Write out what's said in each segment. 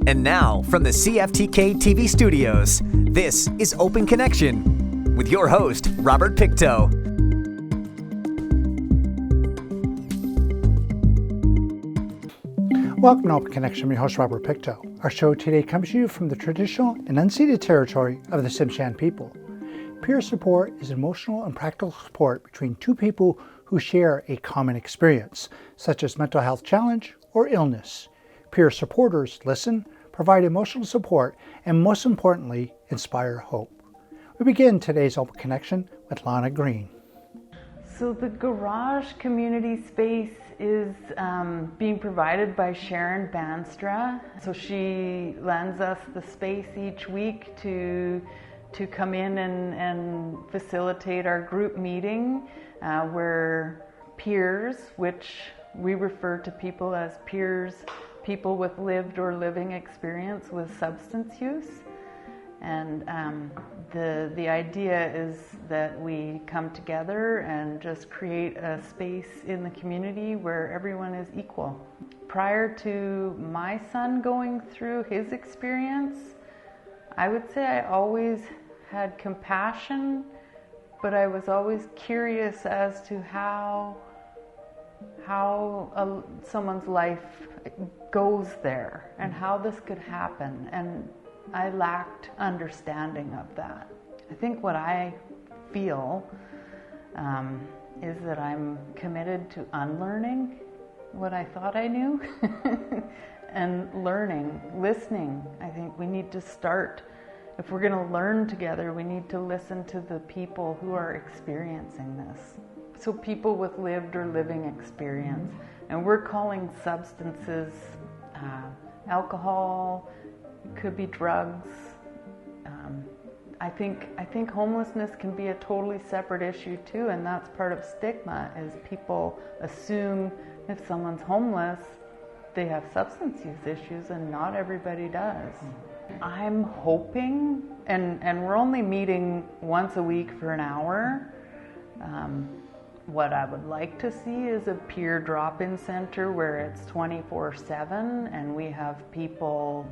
And now, from the CFTK-TV studios, this is Open Connection with your host, Robert Pictou. Welcome to Open Connection. I'm your host, Robert Pictou. Our show today comes to you from the traditional and unceded territory of the Tsimshian people. Peer support is emotional and practical support between two people who share a common experience, such as mental health challenge or illness. Peer supporters listen, provide emotional support, and most importantly, inspire hope. We begin today's Open Connection with Lana Green. So the garage community space is being provided by Sharon Banstra. So she lends us the space each week to come in and facilitate our group meeting where peers, which we refer to people as peers, people with lived or living experience with substance use. And the idea is that we come together and just create a space in the community where everyone is equal. Prior to my son going through his experience, I would say I always had compassion, but I was always curious as to how someone's life goes there and how this could happen. And I lacked understanding of that. I think what I feel is that I'm committed to unlearning what I thought I knew and learning, listening. I think we need to start, if we're going to learn together, we need to listen to the people who are experiencing this. So people with lived or living experience. And we're calling substances alcohol, could be drugs. I think homelessness can be a totally separate issue too, and that's part of stigma, is people assume if someone's homeless, they have substance use issues, and not everybody does. I'm hoping, and we're only meeting once a week for an hour. What I would like to see is a peer drop-in center where it's 24/7, and we have people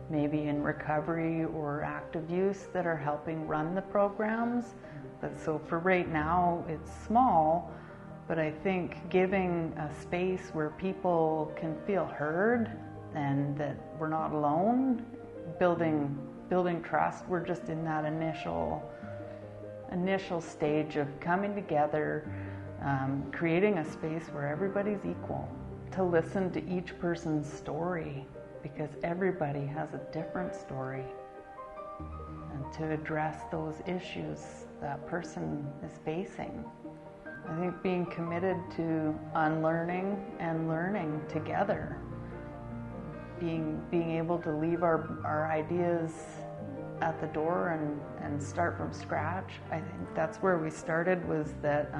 maybe in recovery or active use that are helping run the programs. But so for right now, it's small, but I think giving a space where people can feel heard and that we're not alone, building trust. We're just in that initial stage of coming together, creating a space where everybody's equal, to listen to each person's story, because everybody has a different story, and to address those issues that person is facing. I think being committed to unlearning and learning together, being able to leave our ideas at the door and start from scratch. I think that's where we started, was that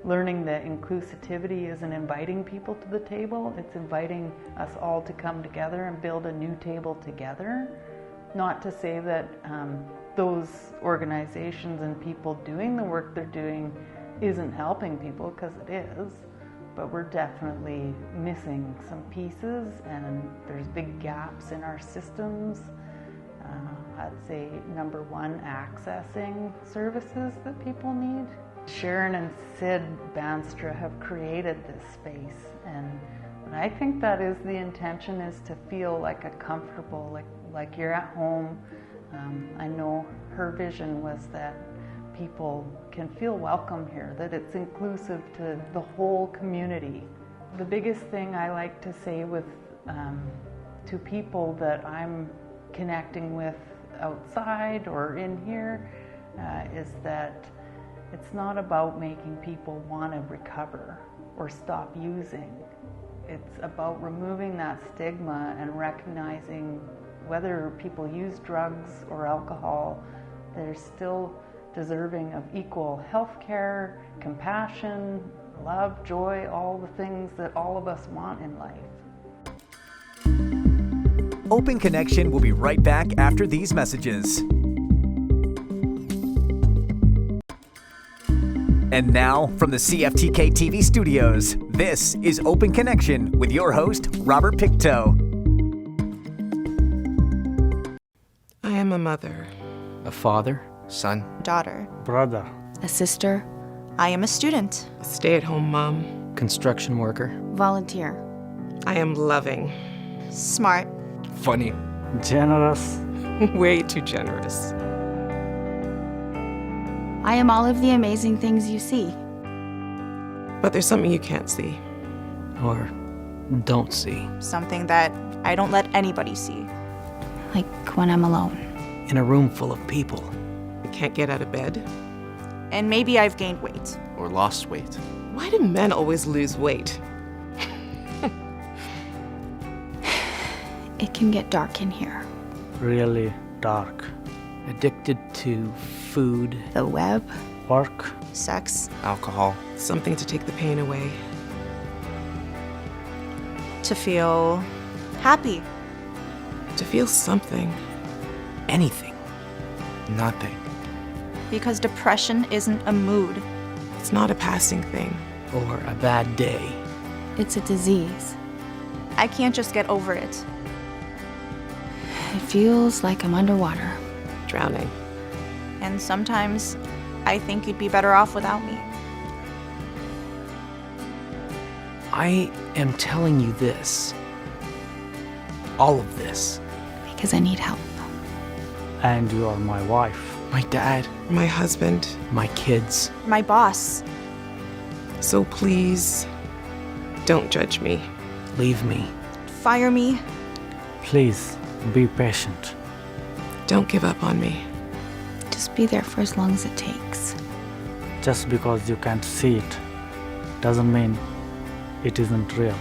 learning that inclusivity isn't inviting people to the table, it's inviting us all to come together and build a new table together. Not to say that those organizations and people doing the work they're doing isn't helping people, because it is, but we're definitely missing some pieces, and there's big gaps in our systems. I'd say number one, accessing services that people need. Sharon and Sid Banstra have created this space, and I think that is the intention, is to feel like a comfortable, like you're at home. I know her vision was that people can feel welcome here, that it's inclusive to the whole community. The biggest thing I like to say with to people that I'm connecting with outside or in here is that it's not about making people want to recover or stop using. It's about removing that stigma and recognizing whether people use drugs or alcohol, they're still deserving of equal health care, compassion, love, joy, all the things that all of us want in life. Open Connection will be right back after these messages. And now, from the CFTK-TV studios, this is Open Connection with your host, Robert Pictou. a mother. A father. Son. Daughter. Brother. A sister. I am a student. A stay-at-home mom. Construction worker. Volunteer. I am loving. Smart. Funny. Generous. Way too generous. I am all of the amazing things you see. But there's something you can't see. Or don't see. Something that I don't let anybody see. Like when I'm alone. In a room full of people. You can't get out of bed. And maybe I've gained weight. Or lost weight. Why do men always lose weight? It can get dark in here. Really dark. Addicted to food. The web. Work. Sex. Alcohol. Something to take the pain away. To feel happy. To feel something. Anything. Nothing. Because depression isn't a mood. It's not a passing thing. Or a bad day. It's a disease. I can't just get over it. It feels like I'm underwater. Drowning. And sometimes I think you'd be better off without me. I am telling you this. All of this. Because I need help. And you are my wife. My dad. My husband. My kids. My boss. So please, don't judge me. Leave me. Fire me. Please, be patient. Don't give up on me. Just be there for as long as it takes. Just because you can't see it doesn't mean it isn't real.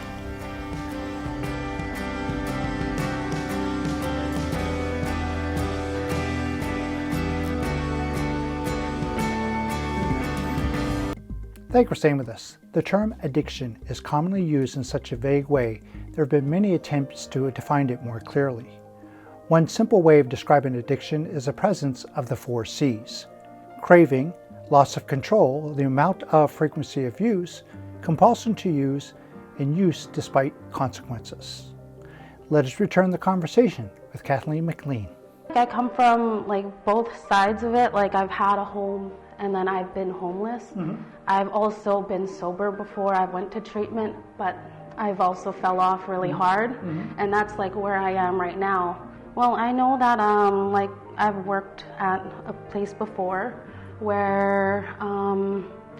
Thank you for staying with us. The term addiction is commonly used in such a vague way, there have been many attempts to define it more clearly. One simple way of describing addiction is the presence of the 4 C's: craving, loss of control, the amount of frequency of use, compulsion to use, and use despite consequences. Let us return the conversation with Kathleen McLean. I come from both sides of it. I've had a home and then I've been homeless. I've also been sober before I went to treatment, but I've also fell off really hard, and that's where I am right now. Well, I know that I've worked at a place before where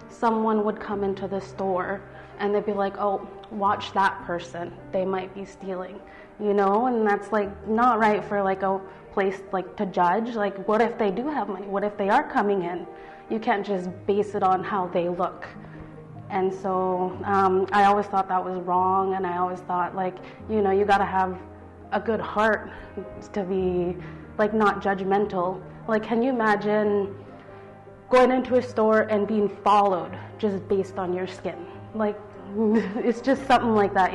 someone would come into the store and they'd be like, oh, watch that person, they might be stealing, and that's not right for a place to judge. What if they do have money? What if they are coming in? You can't just base it on how they look. And so I always thought that was wrong, and I always thought you gotta have a good heart to be not judgmental. Can you imagine going into a store and being followed just based on your skin? It's just something like that,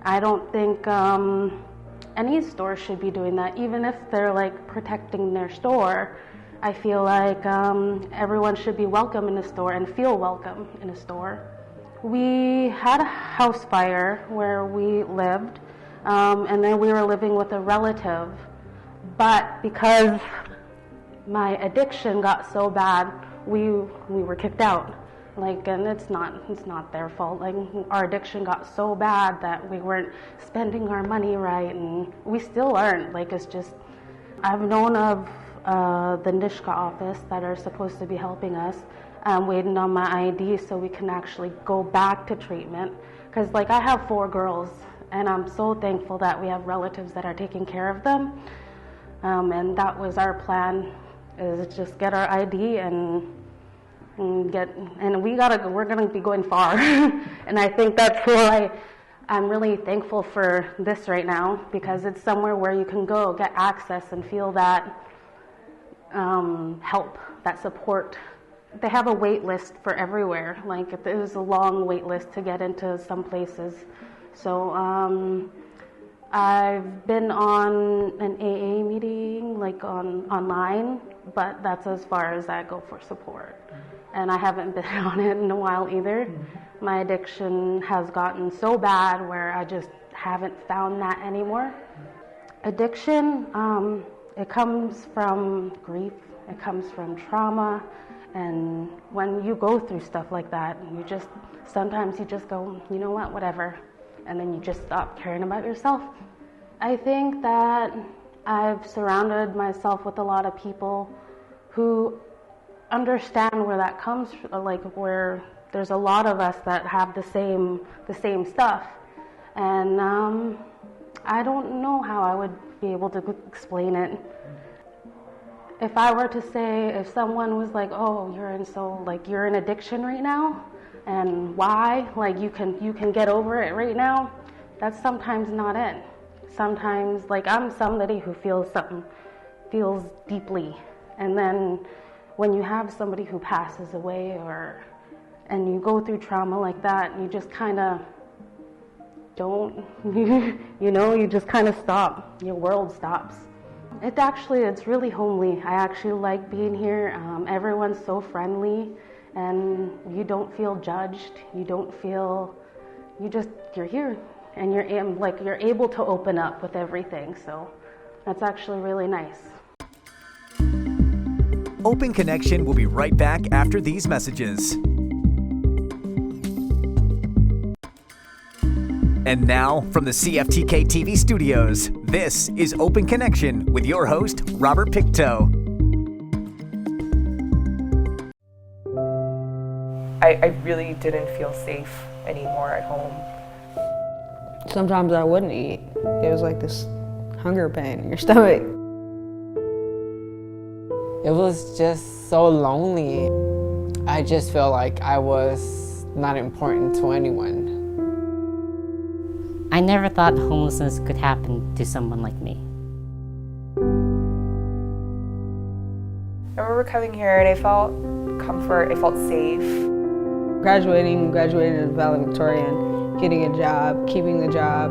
I don't think any store should be doing that, even if they're protecting their store. I feel like everyone should be welcome in a store and feel welcome in a store. We had a house fire where we lived, and then we were living with a relative. But because my addiction got so bad, we were kicked out. And it's not their fault. Our addiction got so bad that we weren't spending our money right, and we still aren't. It's just, I've known of the Nishka office that are supposed to be helping us. I'm waiting on my ID so we can actually go back to treatment. Because I have 4 girls, and I'm so thankful that we have relatives that are taking care of them. And that was our plan, is just get our ID and we're gonna be going far. And I think that's why I'm really thankful for this right now, because it's somewhere where you can go get access and feel that help, that support. They have a wait list for everywhere. There's a long wait list to get into some places. So I've been on an AA meeting online, but that's as far as I go for support. And I haven't been on it in a while either. My addiction has gotten so bad where I just haven't found that anymore. Addiction, It comes from grief, it comes from trauma, and when you go through stuff like that, sometimes you just go, you know what, whatever, and then you just stop caring about yourself. I think that I've surrounded myself with a lot of people who understand where that comes from, like where there's a lot of us that have the same stuff, and I don't know how I would be able to explain it. If I were to say, if someone was like, oh, you're in addiction right now, and why, like you can get over it right now, that's sometimes not it. Sometimes, like, I'm somebody who feels deeply, and then when you have somebody who passes away and you go through trauma like that, you just kind of don't, you just kind of stop. Your world stops. It's really homely. I actually like being here. Everyone's so friendly, and you don't feel judged. You're here, and you're able to open up with everything. So that's actually really nice. Open Connection will be right back after these messages. And now, from the CFTK-TV studios, this is Open Connection with your host, Robert Pictou. I really didn't feel safe anymore at home. Sometimes I wouldn't eat. It was like this hunger pain in your stomach. It was just so lonely. I just felt like I was not important to anyone. I never thought homelessness could happen to someone like me. I remember coming here and I felt comfort, I felt safe. Graduating as valedictorian, getting a job, keeping the job,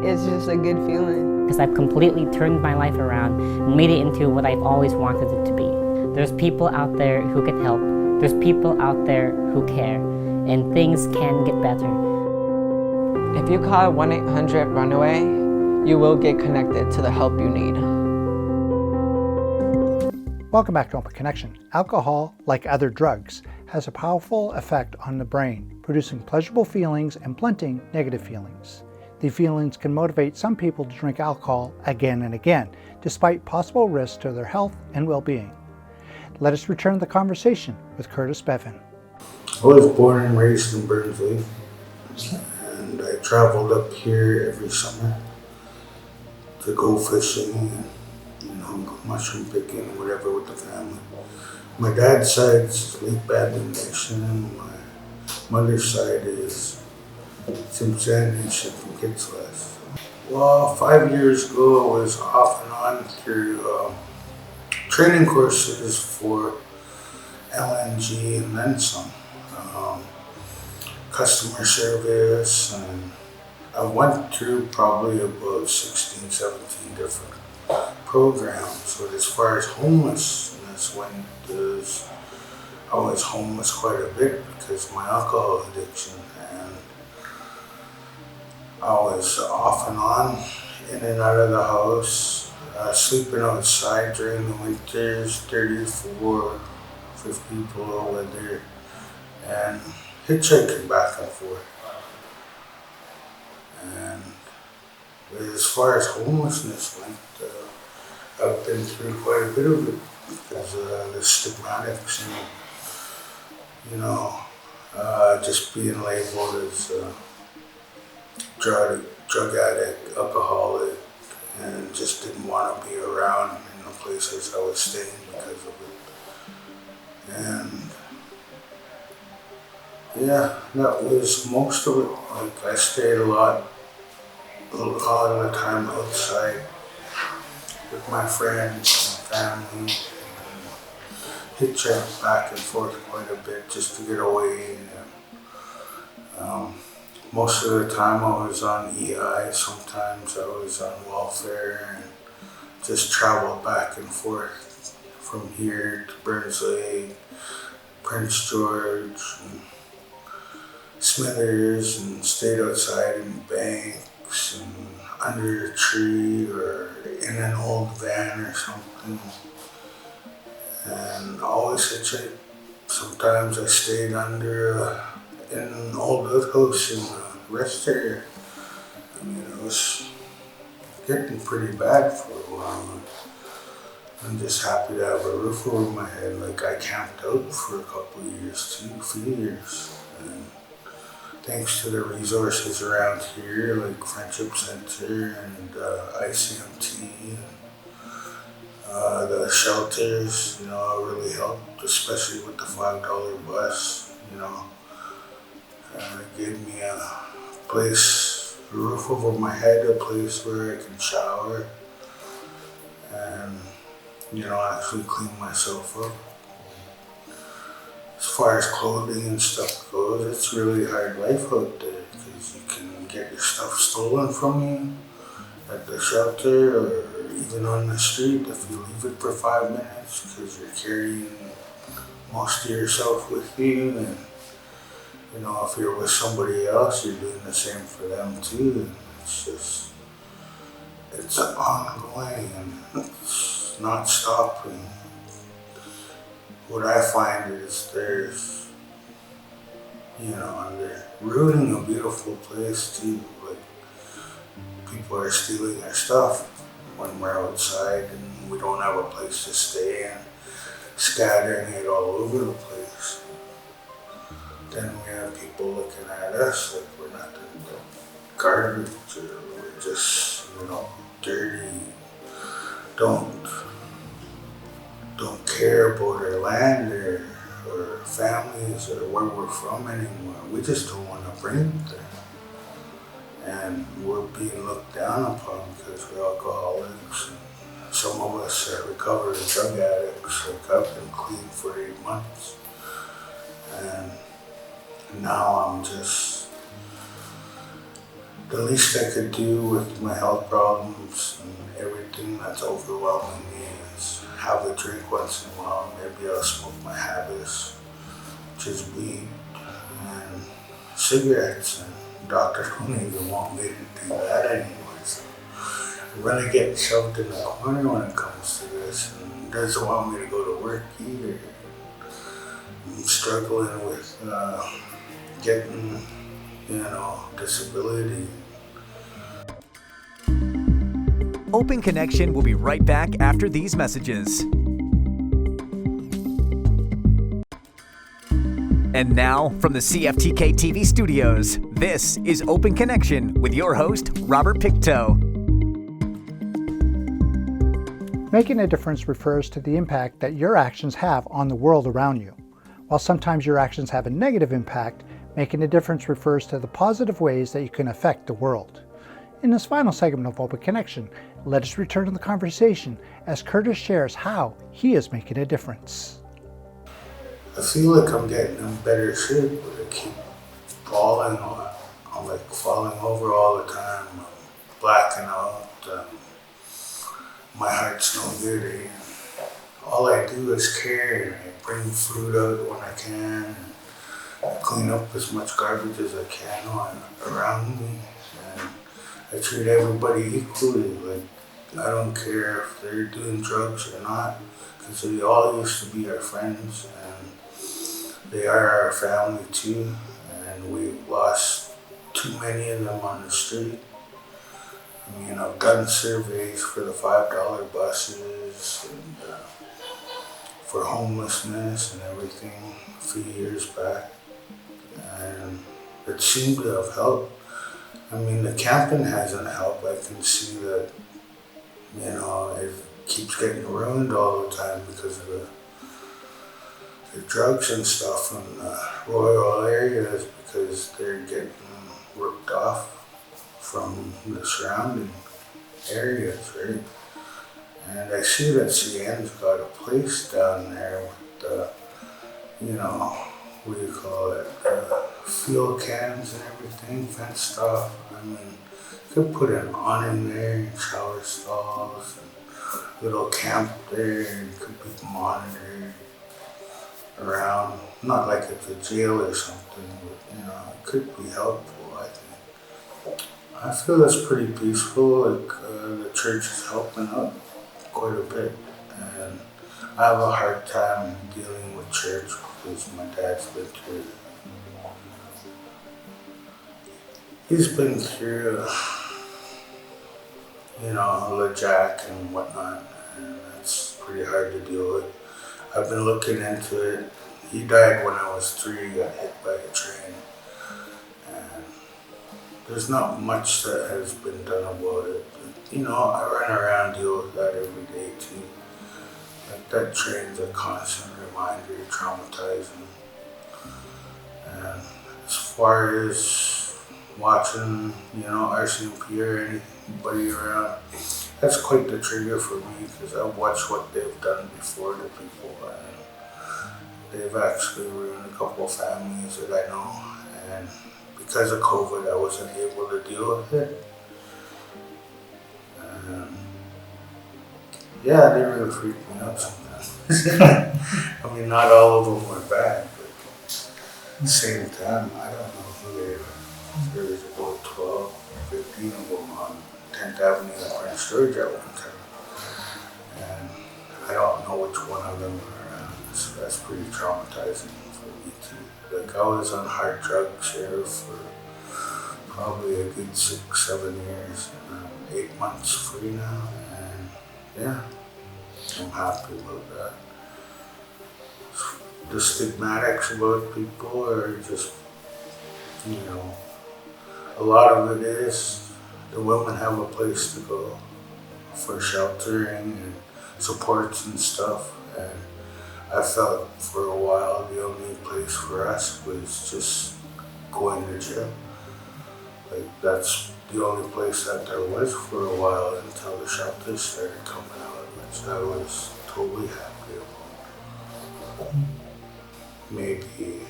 it's just a good feeling. Because I've completely turned my life around and made it into what I've always wanted it to be. There's people out there who can help. There's people out there who care. And things can get better. If you call 1-800-RUNAWAY, you will get connected to the help you need. Welcome back to Open Connection. Alcohol, like other drugs, has a powerful effect on the brain, producing pleasurable feelings and blunting negative feelings. These feelings can motivate some people to drink alcohol again and again, despite possible risks to their health and well-being. Let us return to the conversation with Curtis Bevan. I was born and raised in Burnsville, and I traveled up here every summer to go fishing and, mushroom picking, whatever with the family. My dad's side is Lake Badman Nation, and my mother's side is Simpson Nation from Kitsillas. Well, 5 years ago, I was off and on through training courses for LNG and then some. Customer service, and I went through probably about 16, 17 different programs. But as far as homelessness went, I was homeless quite a bit because of my alcohol addiction, and I was off and on, in and out of the house, sleeping outside during the winters, 34, 50 below weather, and hitchhiking back and forth. And as far as homelessness went, I've been through quite a bit of it because the stigmatics and, just being labeled as a drug addict, alcoholic, and just didn't want to be around in the places I was staying because of it. And yeah, that was most of it. Like, I stayed a lot of the time outside with my friends and family, and hitchhiked back and forth quite a bit just to get away. And, most of the time I was on EI, sometimes I was on welfare, and just traveled back and forth from here to Burns Lake, Prince George, and Smithers, and stayed outside in banks and under a tree or in an old van or something. And always hitchhike. Sometimes I stayed under in an old outhouse in the rest area. I mean, it was getting pretty bad for a while. I'm just happy to have a roof over my head. Like, I camped out for a couple of years too, a few years. And thanks to the resources around here, like Friendship Center and ICMT and the shelters, you know, really helped, especially with the $5 bus, you know. It gave me a place, a roof over my head, a place where I can shower and, you know, actually clean myself up. As far as clothing and stuff goes, it's really hard life out there because you can get your stuff stolen from you at the shelter or even on the street if you leave it for 5 minutes because you're carrying most of yourself with you. And, you know, if you're with somebody else, you're doing the same for them too. And it's just, it's ongoing and it's not stopping. What I find is there's, you know, and they're ruining a beautiful place too. Like, people are stealing our stuff when we're outside and we don't have a place to stay and scattering it all over the place. Then we have people looking at us like we're not the garbage or we're just, you know, dirty. Don't care about our land or families or where we're from anymore. We just don't want to bring it there. And we're being looked down upon because we're alcoholics. And some of us are recovered drug addicts. Like, I've been clean for 8 months. And now I'm just, the least I could do with my health problems and everything that's overwhelming me is have a drink once in a while. Maybe I'll smoke my habits, which is weed and cigarettes. And doctors don't even want me to do that anymore. So I'm gonna get shoved in the corner when it comes to this, and doesn't want me to go to work either. I'm struggling with getting, you know, disability. Open Connection will be right back after these messages. And now, from the CFTK-TV studios, this is Open Connection with your host, Robert Pictou. Making a difference refers to the impact that your actions have on the world around you. While sometimes your actions have a negative impact, making a difference refers to the positive ways that you can affect the world. In this final segment of Open Connection, let us return to the conversation as Curtis shares how he is making a difference. I feel like I'm getting in better shape, but I keep falling. I'm like falling over all the time. I'm blacking out. My heart's no good. All I do is care, and I bring food out when I can. And I clean up as much garbage as I can around me. And I treat everybody equally. Like, I don't care if they're doing drugs or not, because they all used to be our friends, and they are our family too. And we've lost too many of them on the street. I mean, I've done surveys for the $5 buses and for homelessness and everything a few years back, and it seemed to have helped. I mean, the camping hasn't helped. I can see that, you know, it keeps getting ruined all the time because of the drugs and stuff in the rural areas, because they're getting ripped off from the surrounding areas, right? And I see that CN's got a place down there with the, you know, what do you call it, fuel cans and everything, fenced off. I mean, you could put an awning there, shower stalls, and little camp there, and you could be monitored around. Not like it's a jail or something, but, you know, it could be helpful, I think. I feel it's pretty peaceful. Like the church is helping out quite a bit, and I have a hard time dealing with church because my dad's been through. He's been through, LeJack and whatnot, and it's pretty hard to deal with. I've been looking into it. He died when I was 3, got hit by a train. And there's not much that has been done about it. But, I run around, deal with that every day too. Like that train's a constant reminder, traumatizing. And as far as watching, RCMP or anybody around, that's quite the trigger for me because I watched what they've done before to people, and they've actually ruined a couple of families that I know, and because of COVID I wasn't able to deal with it. Yeah, they really freak me out sometimes. I mean, not all of them were bad, but at the same time, I don't know who they are. There was about 12, 15 of them on 10th Avenue in Prince George at one time. And I don't know which one of them are around, so that's pretty traumatizing for me too. Like, I was on hard drugs here for probably a good 6-7 years, and I'm 8 months free now, and yeah, I'm happy about that. The stigmatics about people are just, a lot of it is the women have a place to go for sheltering and supports and stuff, and I felt for a while the only place for us was just going to jail. Like, that's the only place that there was for a while until the shelters started coming out, which I was totally happy about. Maybe,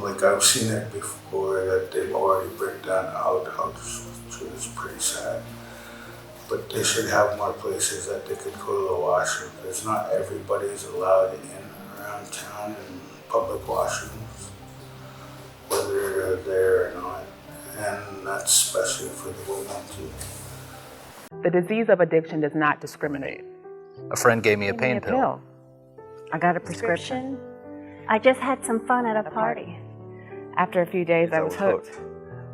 like, I've seen it before that they've already break down outhouse, which was pretty sad. But they should have more places that they could go to the washroom, because not everybody's allowed in around town in public washrooms, whether they're there or not. And that's especially for the women too. The disease of addiction does not discriminate. A friend gave me a pain pill. I got a prescription. I just had some fun at a party. After a few days, I was hooked.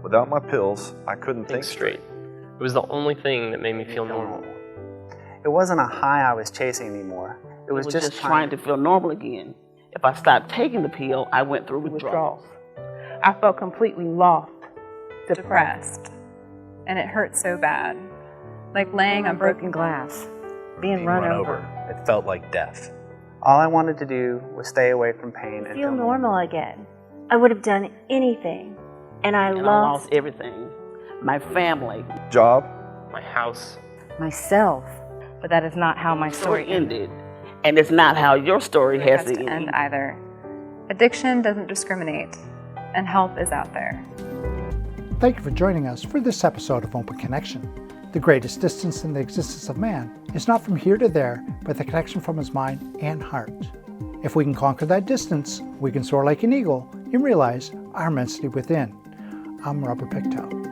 Without my pills, I couldn't think straight. It was the only thing that made me feel normal. It wasn't a high I was chasing anymore. It was just trying to feel normal again. If I stopped taking the pill, I went through withdrawals. I felt completely lost, depressed, and it hurt so bad. Like laying on broken glass, being run over. It felt like death. All I wanted to do was stay away from pain and feel normal again. I would have done anything, and I lost everything. My family, job, my house, myself. But that is not how my story ended. And it's not how your story has to end either. Addiction doesn't discriminate, and help is out there. Thank you for joining us for this episode of Open Connection. The greatest distance in the existence of man is not from here to there, but the connection from his mind and heart. If we can conquer that distance, we can soar like an eagle and realize our immensity within. I'm Robert Pictou.